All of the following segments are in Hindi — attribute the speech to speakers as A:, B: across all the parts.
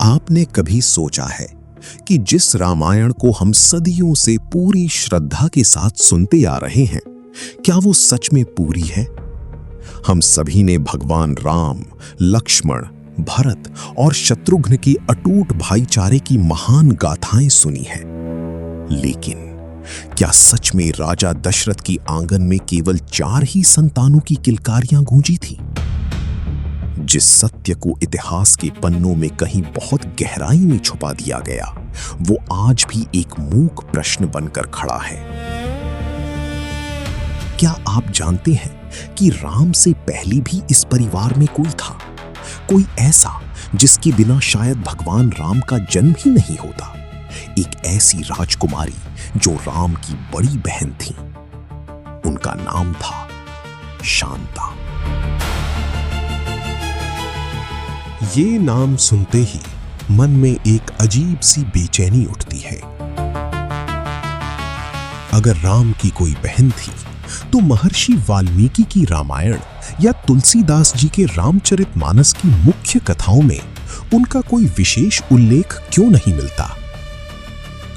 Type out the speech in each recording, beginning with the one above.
A: आपने कभी सोचा है कि जिस रामायण को हम सदियों से पूरी श्रद्धा के साथ सुनते आ रहे हैं, क्या वो सच में पूरी है? हम सभी ने भगवान राम, लक्ष्मण, भरत और शत्रुघ्न की अटूट भाईचारे की महान गाथाएं सुनी हैं। लेकिन क्या सच में राजा दशरथ की आंगन में केवल 4 ही संतानों की किलकारियां गूंजी थी? जिस सत्य को इतिहास के पन्नों में कहीं बहुत गहराई में छुपा दिया गया, वो आज भी एक मूक प्रश्न बनकर खड़ा है। क्या आप जानते हैं कि राम से पहले भी इस परिवार में कोई था, कोई ऐसा जिसके बिना शायद भगवान राम का जन्म ही नहीं होता? एक ऐसी राजकुमारी जो राम की बड़ी बहन थी। उनका नाम था शांता।
B: ये नाम सुनते ही मन में एक अजीब सी बेचैनी उठती है। अगर राम की कोई बहन थी तो महर्षि वाल्मीकि की रामायण या तुलसीदास जी के रामचरितमानस की मुख्य कथाओं में उनका कोई विशेष उल्लेख क्यों नहीं मिलता?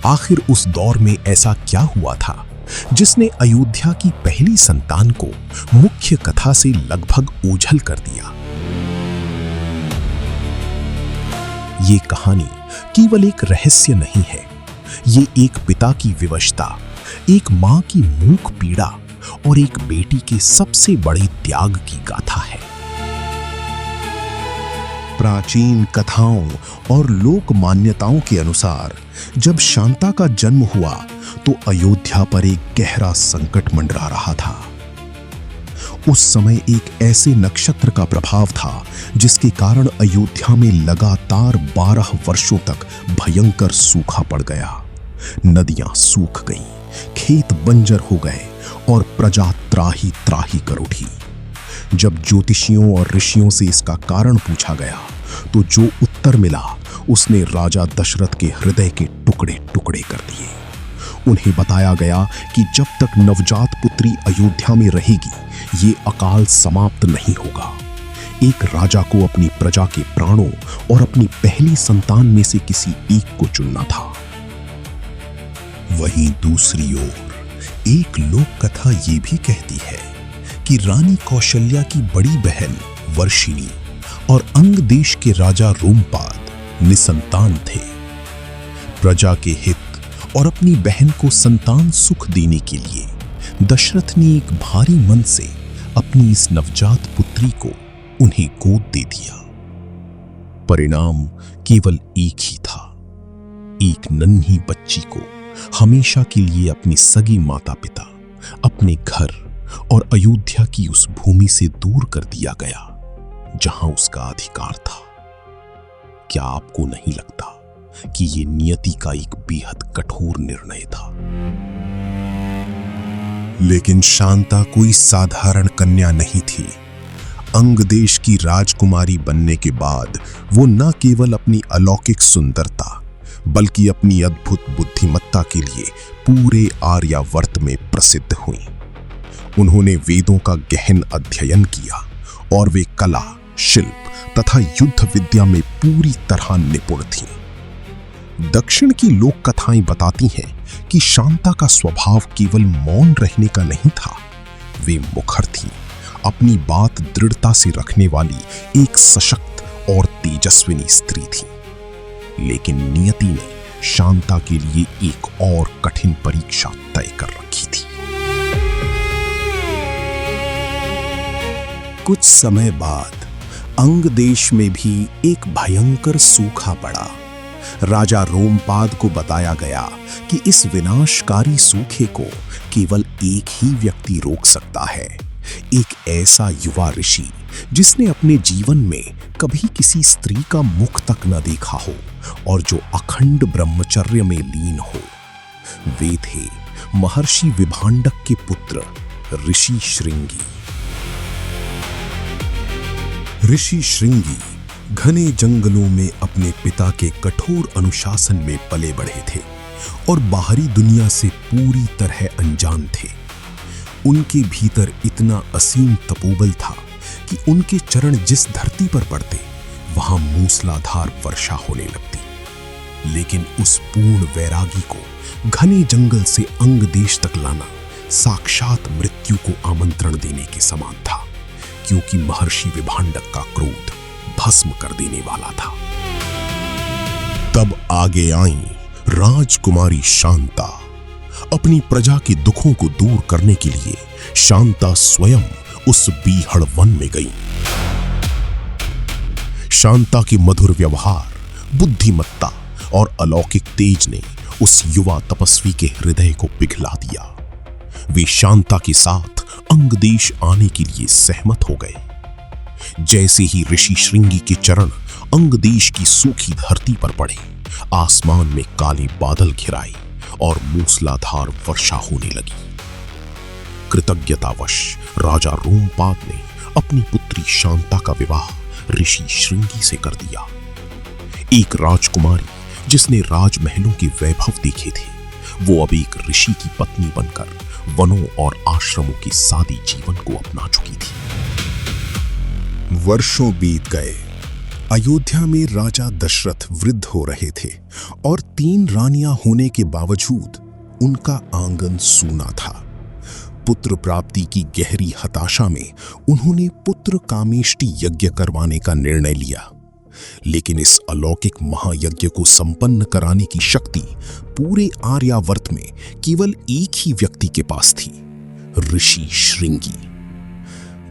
B: आखिर उस दौर में ऐसा क्या हुआ था जिसने अयोध्या की पहली संतान को मुख्य कथा से लगभग ओझल कर दिया? ये कहानी केवल एक रहस्य नहीं है, ये एक पिता की विवशता, एक मां की मूक पीड़ा और एक बेटी के सबसे बड़े त्याग की गाथा है। प्राचीन कथाओं और लोक मान्यताओं के अनुसार जब शांता का जन्म हुआ तो अयोध्या पर एक गहरा संकट मंडरा रहा था। उस समय एक ऐसे नक्षत्र का प्रभाव था जिसके कारण अयोध्या में लगातार 12 वर्षों तक भयंकर सूखा पड़ गया। नदियां सूख गईं, खेत बंजर हो गए और प्रजा त्राही त्राही कर उठी। जब ज्योतिषियों और ऋषियों से इसका कारण पूछा गया तो जो उत्तर मिला उसने राजा दशरथ के हृदय के टुकड़े टुकड़े कर दिए। उन्हें बताया गया कि जब तक नवजात पुत्री अयोध्या में रहेगी, ये अकाल समाप्त नहीं होगा। एक राजा को अपनी प्रजा के प्राणों और अपनी पहली संतान में से किसी एक को चुनना था। वहीं दूसरी ओर एक लोक कथा ये भी कहती है कि रानी कौशल्या की बड़ी बहन वर्षिणी और अंग देश के राजा रोमपाद निसंतान थे। प्रजा के हित और अपनी बहन को संतान सुख देने के लिए दशरथ ने एक भारी मन से अपनी इस नवजात पुत्री को उन्हें गोद दे दिया। परिणाम केवल एक ही था, एक नन्ही बच्ची को हमेशा के लिए अपनी सगी माता पिता, अपने घर और अयोध्या की उस भूमि से दूर कर दिया गया जहां उसका अधिकार था। क्या आपको नहीं लगता कि ये नियति का एक बेहद कठोर निर्णय था? लेकिन शांता कोई साधारण कन्या नहीं थी। अंग देश की राजकुमारी बनने के बाद वो न केवल अपनी अलौकिक सुंदरता बल्कि अपनी अद्भुत बुद्धिमत्ता के लिए पूरे आर्यावर्त में प्रसिद्ध हुई। उन्होंने वेदों का गहन अध्ययन किया और वे कला, शिल्प तथा युद्ध विद्या में पूरी तरह निपुण थीं। दक्षिण की लोक कथाएं बताती हैं कि शांता का स्वभाव केवल मौन रहने का नहीं था, वे मुखर थीं, अपनी बात दृढ़ता से रखने वाली एक सशक्त और तेजस्विनी स्त्री थी। लेकिन नियति ने शांता के लिए एक और कठिन परीक्षा तय कर रखी थी। कुछ समय बाद अंग देश में भी एक भयंकर सूखा पड़ा। राजा रोमपाद को बताया गया कि इस विनाशकारी सूखे को केवल एक ही व्यक्ति रोक सकता है, एक ऐसा युवा ऋषि जिसने अपने जीवन में कभी किसी स्त्री का मुख तक न देखा हो और जो अखंड ब्रह्मचर्य में लीन हो। वे थे महर्षि विभांडक के पुत्र ऋषि श्रृंगी। ऋषि श्रृंगी घने जंगलों में अपने पिता के कठोर अनुशासन में पले बढ़े थे और बाहरी दुनिया से पूरी तरह अनजान थे। उनके भीतर इतना असीम तपोबल था कि उनके चरण जिस धरती पर पड़ते वहां मूसलाधार वर्षा होने लगती। लेकिन उस पूर्ण वैरागी को घने जंगल से अंग देश तक लाना साक्षात मृत्यु को आमंत्रण देने के समान था, क्योंकि महर्षि विभांडक का क्रोध भस्म कर देने वाला था। तब आगे आई राजकुमारी शांता। अपनी प्रजा के दुखों को दूर करने के लिए शांता स्वयं उस बीहड़ वन में गई। शांता के मधुर व्यवहार, बुद्धिमत्ता और अलौकिक तेज ने उस युवा तपस्वी के हृदय को पिघला दिया। वे शांता के साथ अंगदेश आने के लिए सहमत हो गए। जैसे ही ऋषि श्रृंगी के चरण अंगदेश की सूखी धरती पर पड़े, आसमान में काले बादल घिराए और मूसलाधार वर्षा होने लगी। कृतज्ञतावश राजा रोमपाद ने अपनी पुत्री शांता का विवाह ऋषि श्रृंगी से कर दिया। एक राजकुमारी जिसने राजमहलों के वैभव देखे थे, वो अब एक ऋषि की पत्नी बनकर वनों और आश्रमों के सादी जीवन को अपना चुकी थी। वर्षों बीत गए। अयोध्या में राजा दशरथ वृद्ध हो रहे थे और 3 रानियां होने के बावजूद उनका आंगन सूना था। पुत्र प्राप्ति की गहरी हताशा में उन्होंने पुत्र कामेष्टि यज्ञ करवाने का निर्णय लिया। लेकिन इस अलौकिक महायज्ञ को संपन्न कराने की शक्ति पूरे आर्यावर्त में केवल एक ही व्यक्ति के पास थी, ऋषि श्रृंगी।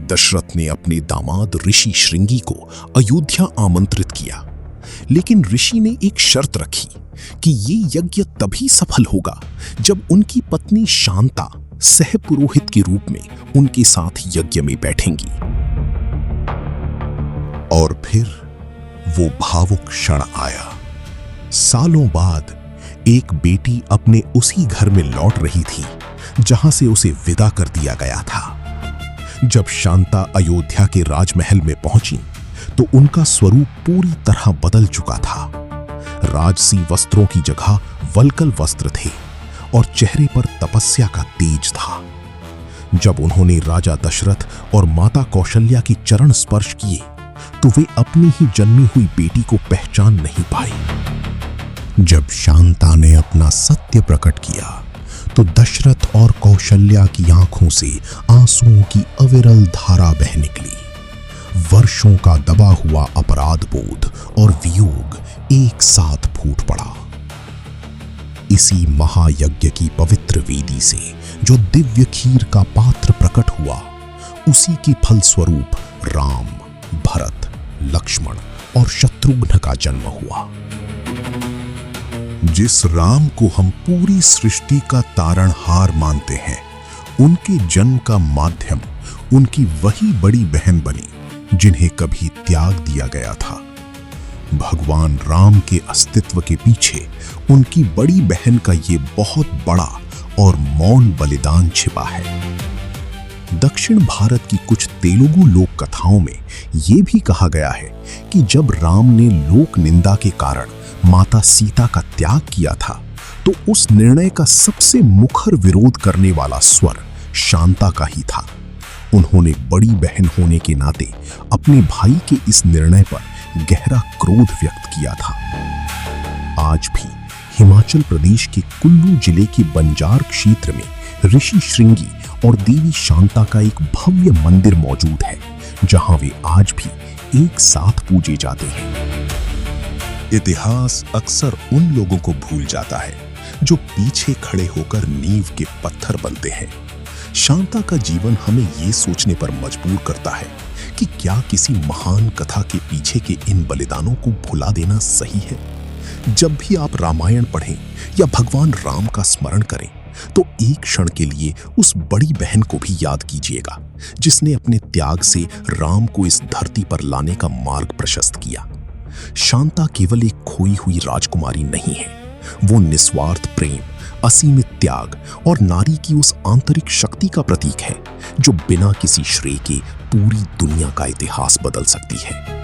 B: दशरथ ने अपने दामाद ऋषि श्रृंगी को अयोध्या आमंत्रित किया, लेकिन ऋषि ने एक शर्त रखी कि ये यज्ञ तभी सफल होगा जब उनकी पत्नी शांता सहपुरोहित के रूप में उनके साथ यज्ञ में बैठेंगी। और फिर वो भावुक क्षण आया। सालों बाद एक बेटी अपने उसी घर में लौट रही थी जहां से उसे विदा कर दिया गया था। जब शांता अयोध्या के राजमहल में पहुंची तो उनका स्वरूप पूरी तरह बदल चुका था। राजसी वस्त्रों की जगह वल्कल वस्त्र थे और चेहरे पर तपस्या का तेज था। जब उन्होंने राजा दशरथ और माता कौशल्या के चरण स्पर्श किए तो वे अपनी ही जन्मी हुई बेटी को पहचान नहीं पाई। जब शांता ने अपना सत्य प्रकट किया तो दशरथ और कौशल्या की आंखों से आंसुओं की अविरल धारा बह निकली। वर्षों का दबा हुआ अपराध बोध और वियोग एक साथ फूट पड़ा। इसी महायज्ञ की पवित्र वेदी से जो दिव्य खीर का पात्र प्रकट हुआ, उसी के फलस्वरूप राम, भरत, लक्ष्मण और शत्रुघ्न का जन्म हुआ। जिस राम को हम पूरी सृष्टि का तारणहार मानते हैं, उनके जन्म का माध्यम उनकी वही बड़ी बहन बनी जिन्हें कभी त्याग दिया गया था। भगवान राम के अस्तित्व के पीछे उनकी बड़ी बहन का ये बहुत बड़ा और मौन बलिदान छिपा है। दक्षिण भारत की कुछ तेलुगु लोक कथाओं में यह भी कहा गया है कि जब राम ने लोक निंदा के कारण माता सीता का त्याग किया था, तो उस निर्णय का सबसे मुखर विरोध करने वाला स्वर शांता का ही था। उन्होंने बड़ी बहन होने के नाते अपने भाई के इस निर्णय पर गहरा क्रोध व्यक्त किया था। आज भी हिमाचल प्रदेश के कुल्लू जिले के बंजार क्षेत्र में ऋषि श्रृंगी और देवी शांता का एक भव्य मंदिर मौजूद है, जहां वे आज भी एक साथ पूजे जाते हैं। इतिहास अक्सर उन लोगों को भूल जाता है जो पीछे खड़े होकर नींव के पत्थर बनते हैं। शांता का जीवन हमें ये सोचने पर मजबूर करता है कि क्या किसी महान कथा के पीछे के इन बलिदानों को भुला देना सही है। जब भी आप रामायण पढ़ें या भगवान राम का स्मरण करें, तो एक क्षण के लिए उस बड़ी बहन को भी याद कीजिएगा, जिसने अपने त्याग से राम को इस धरती पर लाने का मार्ग प्रशस्त किया। शांता केवल एक खोई हुई राजकुमारी नहीं है, वो निस्वार्थ प्रेम, असीमित त्याग और नारी की उस आंतरिक शक्ति का प्रतीक है जो बिना किसी श्रेय के पूरी दुनिया का इतिहास बदल सकती है।